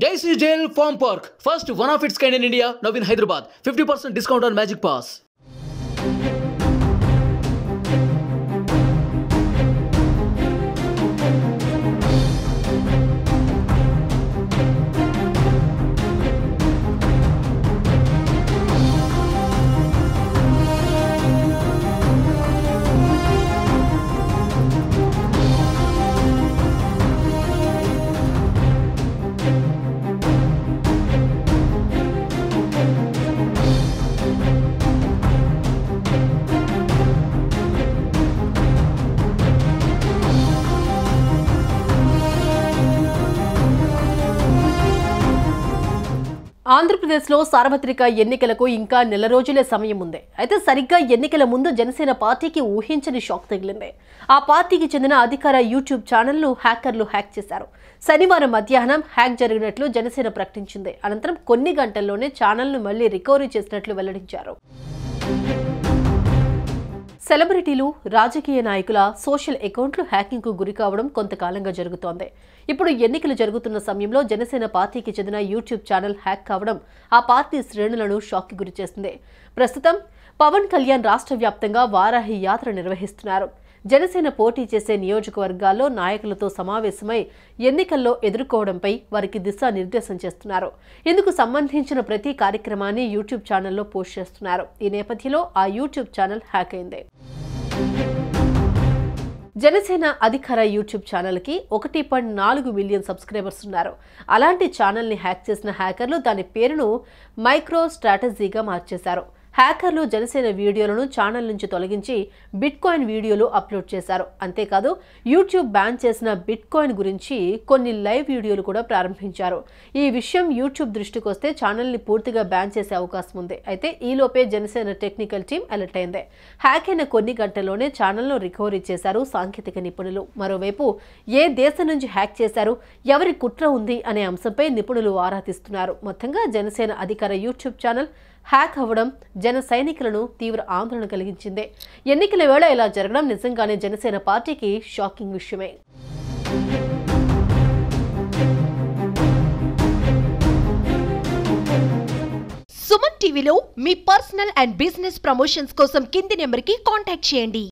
Daisy Jail Farm Park, first one of its kind in India, now in Hyderabad. 50% discount on Magic Pass. ఆంధ్రప్రదేశ్లో సార్వత్రిక ఎన్నికలకు ఇంకా నెల రోజులే సమయం ఉంది. అయితే సరిగ్గా ఎన్నికల ముందు జనసేన పార్టీకి ఊహించని షాక్ తగిలింది. ఆ పార్టీకి చెందిన అధికార యూట్యూబ్ ఛానల్ను హ్యాకర్లు హ్యాక్ చేశారు. శనివారం మధ్యాహ్నం హ్యాక్ జరిగినట్లు జనసేన ప్రకటించింది. అనంతరం కొన్ని గంటల్లోనే ఛానల్ను మళ్లీ రికవరీ చేసినట్లు వెల్లడించారు. సెలబ్రిటీలు, రాజకీయ నాయకుల సోషల్ అకౌంట్లు హ్యాకింగ్కు గురి కావడం కొంతకాలంగా జరుగుతోంది. ఇప్పుడు ఎన్నికలు జరుగుతున్న సమయంలో జనసేన పార్టీకి చెందిన యూట్యూబ్ ఛానల్ హ్యాక్ కావడం ఆ పార్టీ శ్రేణులను షాక్కి గురిచేస్తుంది. ప్రస్తుతం పవన్ కళ్యాణ్ రాష్ట్ర వ్యాప్తంగా వారాహి యాత్ర నిర్వహిస్తున్నారు. జనసేన పోటీ చేసే నియోజకవర్గాల్లో నాయకులతో సమావేశమై ఎన్నికల్లో ఎదుర్కోవడంపై వారికి దిశానిర్దేశం చేస్తున్నారు. ఇందుకు సంబంధించిన ప్రతి కార్యక్రమాన్ని యూట్యూబ్ ఛానల్లో పోస్ట్ చేస్తున్నారు. ఈ నేపథ్యంలో ఆ యూట్యూబ్ ఛానల్ హ్యాక్ అయింది. జనసేన అధికార యూట్యూబ్ ఛానల్కి 1.4 మిలియన్ సబ్స్క్రైబర్స్ ఉన్నారు. అలాంటి ఛానల్ని హ్యాక్ చేసిన హ్యాకర్లు దాని పేరును మైక్రో స్ట్రాటజీగా మార్చేశారు. హ్యాకర్లు జనసేన వీడియోలను ఛానల్ నుంచి తొలగించి బిట్ కాయిన్ వీడియోలు అప్లోడ్ చేశారు. అంతేకాదు యూట్యూబ్ బ్యాన్ చేసిన బిట్ కాయిన్ గురించి కొన్ని లైవ్ వీడియోలు కూడా ప్రారంభించారు. ఈ విషయం యూట్యూబ్ దృష్టికి వస్తే ఛానల్ని పూర్తిగా బ్యాన్ చేసే అవకాశం ఉంది. అయితే ఈలోపే జనసేన టెక్నికల్ టీం అలర్ట్ అయింది. హ్యాక్ అయిన కొన్ని గంటల్లోనే ఛానల్ను రికవరీ చేశారు సాంకేతిక నిపుణులు. మరోవైపు ఏ దేశం నుంచి హ్యాక్ చేశారు, ఎవరి కుట్ర ఉంది అనే అంశంపై నిపుణులు ఆరా తీస్తున్నారు. మొత్తంగా జనసేన అధికార యూట్యూబ్ ఛానల్ హ్యాక్ అవ్వడం జన సైనికులను తీవ్ర ఆందోళన కలిగించింది. ఎన్నికల వేళ ఇలా జరగడం నిజంగానే జనసేన పార్టీకి షాకింగ్ విషయమే. సుమన్ టీవీలో మీ పర్సనల్ అండ్ బిజినెస్ ప్రమోషన్స్ కోసం కింది నెంబర్కి కాంటాక్ట్ చేయండి.